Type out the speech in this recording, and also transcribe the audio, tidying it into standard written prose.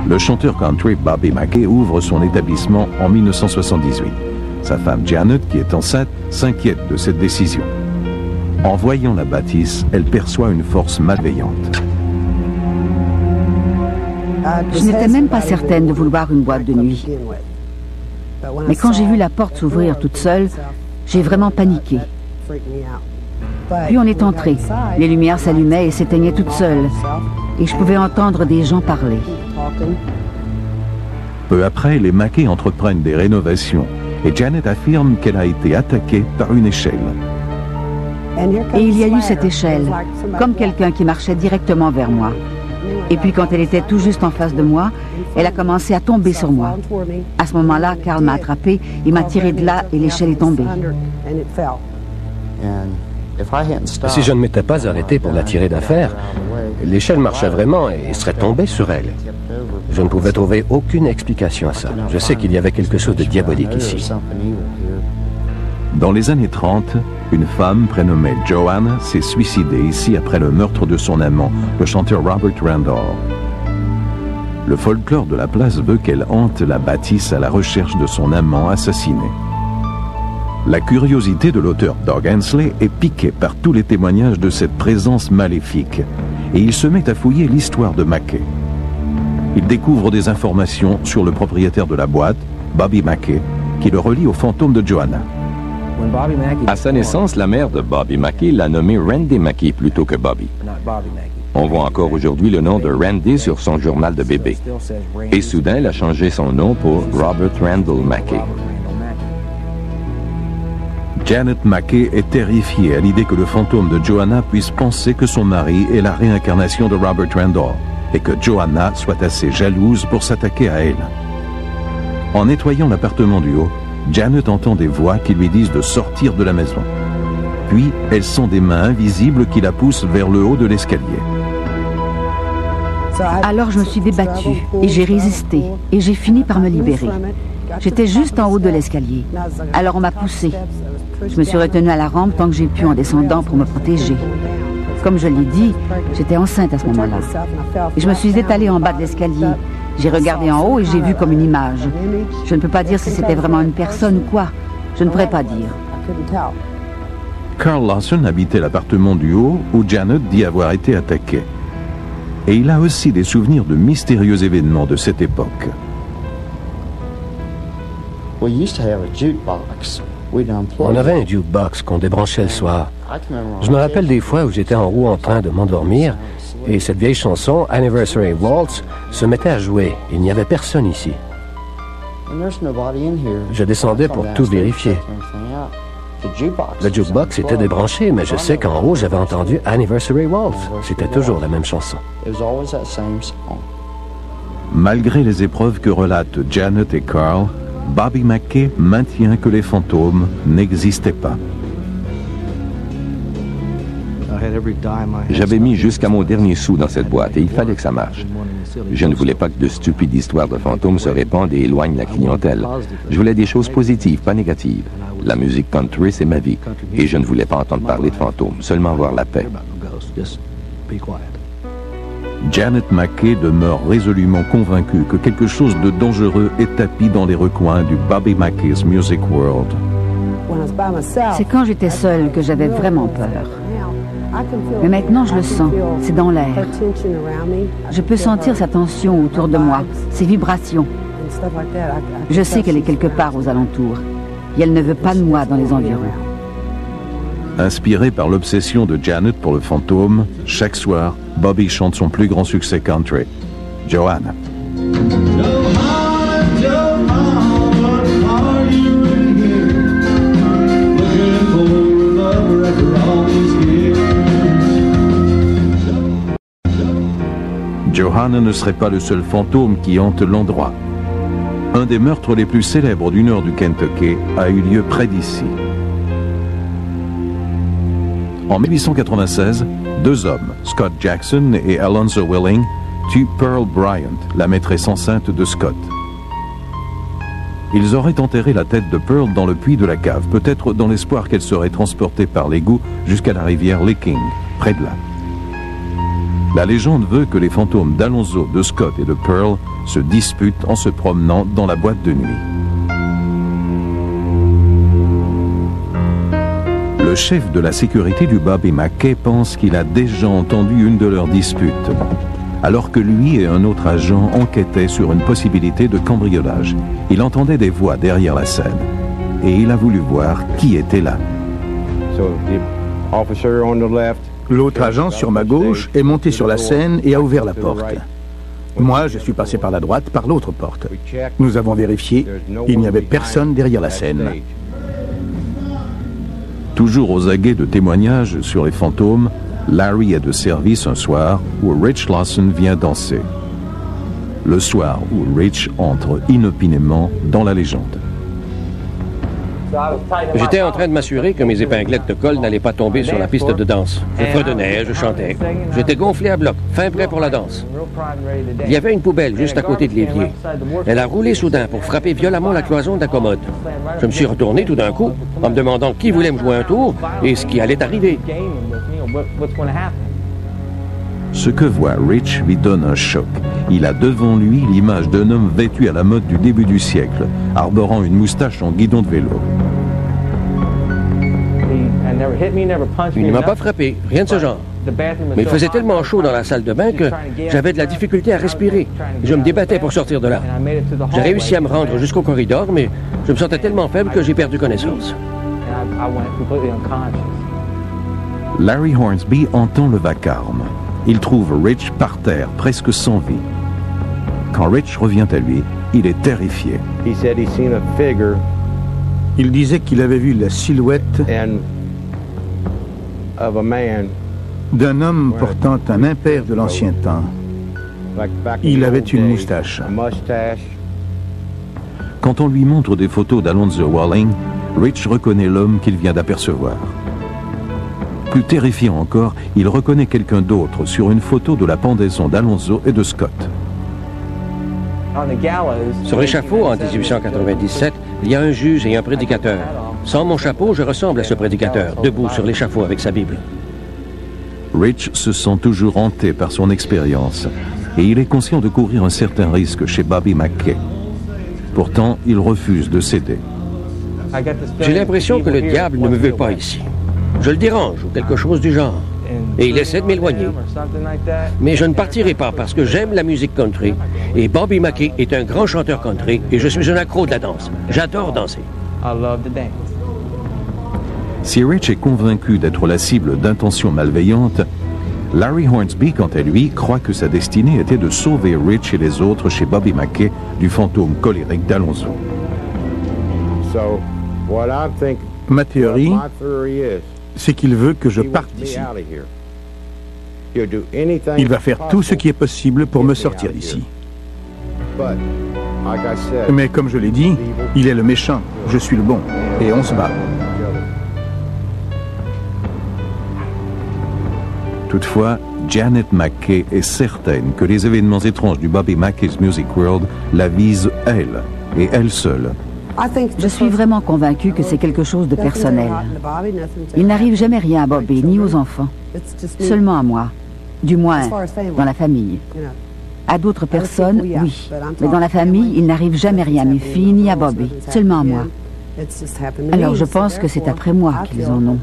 Le chanteur country Bobby Mackey ouvre son établissement en 1978. Sa femme Janet, qui est enceinte, s'inquiète de cette décision. En voyant la bâtisse, elle perçoit une force malveillante. Je n'étais même pas certaine de vouloir une boîte de nuit. Mais quand j'ai vu la porte s'ouvrir toute seule, j'ai vraiment paniqué. Puis on est entré. Les lumières s'allumaient et s'éteignaient toutes seules. Et je pouvais entendre des gens parler. Peu après, les Mackey entreprennent des rénovations et Janet affirme qu'elle a été attaquée par une échelle. Et il y a eu cette échelle, comme quelqu'un qui marchait directement vers moi. Et puis quand elle était tout juste en face de moi, elle a commencé à tomber sur moi. À ce moment-là, Carl m'a attrapé, il m'a tiré de là et l'échelle est tombée. Si je ne m'étais pas arrêté pour la tirer d'affaire, l'échelle marchait vraiment et serait tombée sur elle. Je ne pouvais trouver aucune explication à ça. Je sais qu'il y avait quelque chose de diabolique ici. Dans les années 30, une femme prénommée Joanna s'est suicidée ici après le meurtre de son amant, le chanteur Robert Randall. Le folklore de la place veut qu'elle hante la bâtisse à la recherche de son amant assassiné. La curiosité de l'auteur Doug Hensley est piquée par tous les témoignages de cette présence maléfique et il se met à fouiller l'histoire de Mackey. Il découvre des informations sur le propriétaire de la boîte, Bobby Mackey, qui le relie au fantôme de Joanna. À sa naissance, la mère de Bobby Mackey l'a nommé Randy Mackey plutôt que Bobby. On voit encore aujourd'hui le nom de Randy sur son journal de bébé. Et soudain, elle a changé son nom pour Robert Randall Mackey. Janet Mackey est terrifiée à l'idée que le fantôme de Joanna puisse penser que son mari est la réincarnation de Robert Randall et que Joanna soit assez jalouse pour s'attaquer à elle. En nettoyant l'appartement du haut, Janet entend des voix qui lui disent de sortir de la maison. Puis, elle sent des mains invisibles qui la poussent vers le haut de l'escalier. Alors je me suis débattue et j'ai résisté et j'ai fini par me libérer. J'étais juste en haut de l'escalier. Alors on m'a poussée. Je me suis retenue à la rampe tant que j'ai pu en descendant pour me protéger. Comme je l'ai dit, j'étais enceinte à ce moment-là. Et je me suis étalée en bas de l'escalier. J'ai regardé en haut et j'ai vu comme une image. Je ne peux pas dire si c'était vraiment une personne ou quoi. Je ne pourrais pas dire. Carl Lawson habitait l'appartement du haut où Janet dit avoir été attaquée. Et il a aussi des souvenirs de mystérieux événements de cette époque. On avait un jukebox qu'on débranchait le soir. Je me rappelle des fois où j'étais en haut en train de m'endormir et cette vieille chanson, Anniversary Waltz, se mettait à jouer. Il n'y avait personne ici. Je descendais pour tout vérifier. Le jukebox était débranché, mais je sais qu'en haut, j'avais entendu Anniversary Waltz. C'était toujours la même chanson. Malgré les épreuves que relatent Janet et Carl, Bobby Mackey maintient que les fantômes n'existaient pas. J'avais mis jusqu'à mon dernier sou dans cette boîte et il fallait que ça marche. Je ne voulais pas que de stupides histoires de fantômes se répandent et éloignent la clientèle. Je voulais des choses positives, pas négatives. La musique country, c'est ma vie. Et je ne voulais pas entendre parler de fantômes, seulement voir la paix. Janet Mackey demeure résolument convaincue que quelque chose de dangereux est tapi dans les recoins du Bobby Mackey's Music World. C'est quand j'étais seule que j'avais vraiment peur. Mais maintenant, je le sens. C'est dans l'air. Je peux sentir sa tension autour de moi, ses vibrations. Je sais qu'elle est quelque part aux alentours. Et elle ne veut pas de moi dans les environs. Inspiré par l'obsession de Janet pour le fantôme, chaque soir, Bobby chante son plus grand succès country, Joanna. Johanna ne serait pas le seul fantôme qui hante l'endroit. Un des meurtres les plus célèbres du nord du Kentucky a eu lieu près d'ici. En 1896, deux hommes, Scott Jackson et Alonzo Willing, tuent Pearl Bryant, la maîtresse enceinte de Scott. Ils auraient enterré la tête de Pearl dans le puits de la cave, peut-être dans l'espoir qu'elle serait transportée par l'égout jusqu'à la rivière Licking, près de là. La légende veut que les fantômes d'Alonzo, de Scott et de Pearl se disputent en se promenant dans la boîte de nuit. Le chef de la sécurité du Bobby Mackey pense qu'il a déjà entendu une de leurs disputes, alors que lui et un autre agent enquêtaient sur une possibilité de cambriolage. Il entendait des voix derrière la scène et il a voulu voir qui était là. L'autre agent sur ma gauche est monté sur la scène et a ouvert la porte. Moi, je suis passé par la droite, par l'autre porte. Nous avons vérifié, il n'y avait personne derrière la scène. Toujours aux aguets de témoignages sur les fantômes, Larry est de service un soir où Rich Lawson vient danser. Le soir où Rich entre inopinément dans la légende. J'étais en train de m'assurer que mes épinglettes de colle n'allaient pas tomber sur la piste de danse. Je fredonnais, je chantais. J'étais gonflé à bloc, fin prêt pour la danse. Il y avait une poubelle juste à côté de l'évier. Elle a roulé soudain pour frapper violemment la cloison de la commode. Je me suis retourné tout d'un coup en me demandant qui voulait me jouer un tour et ce qui allait arriver. Ce que voit Rich lui donne un choc. Il a devant lui l'image d'un homme vêtu à la mode du début du siècle, arborant une moustache en guidon de vélo. Il ne m'a pas frappé, rien de ce genre. Mais il faisait tellement chaud dans la salle de bain que j'avais de la difficulté à respirer. Je me débattais pour sortir de là. J'ai réussi à me rendre jusqu'au corridor, mais je me sentais tellement faible que j'ai perdu connaissance. Larry Hornsby entend le vacarme. Il trouve Rich par terre, presque sans vie. Quand Rich revient à lui, il est terrifié. Il disait qu'il avait vu la silhouette d'un homme portant un impair de l'ancien temps. Il avait une moustache. Quand on lui montre des photos d'Alonzo Walling, Rich reconnaît l'homme qu'il vient d'apercevoir. Plus terrifiant encore, il reconnaît quelqu'un d'autre sur une photo de la pendaison d'Alonzo et de Scott. Sur l'échafaud, en 1897, il y a un juge et un prédicateur. Sans mon chapeau, je ressemble à ce prédicateur, debout sur l'échafaud avec sa Bible. Rich se sent toujours hanté par son expérience et il est conscient de courir un certain risque chez Bobby Mackey. Pourtant, il refuse de céder. J'ai l'impression que le diable ne me veut pas ici. Je le dérange ou quelque chose du genre. Et il essaie de m'éloigner. Mais je ne partirai pas parce que j'aime la musique country. Et Bobby Mackey est un grand chanteur country et je suis un accro de la danse. J'adore danser. Si Rich est convaincu d'être la cible d'intentions malveillantes, Larry Hornsby, quant à lui, croit que sa destinée était de sauver Rich et les autres chez Bobby Mackey du fantôme colérique d'Alonzo. Ma théorie, c'est qu'il veut que je parte d'ici. Il va faire tout ce qui est possible pour me sortir d'ici. Mais comme je l'ai dit, il est le méchant, je suis le bon, et on se bat. Toutefois, Janet Mackey est certaine que les événements étranges du Bobby Mackey's Music World la visent elle, et elle seule. Je suis vraiment convaincue que c'est quelque chose de personnel. Il n'arrive jamais rien à Bobby, ni aux enfants. Seulement à moi. Du moins, dans la famille. À d'autres personnes, oui. Mais dans la famille, il n'arrive jamais rien à mes filles, ni à Bobby. Seulement à moi. Alors je pense que c'est après moi qu'ils en ont.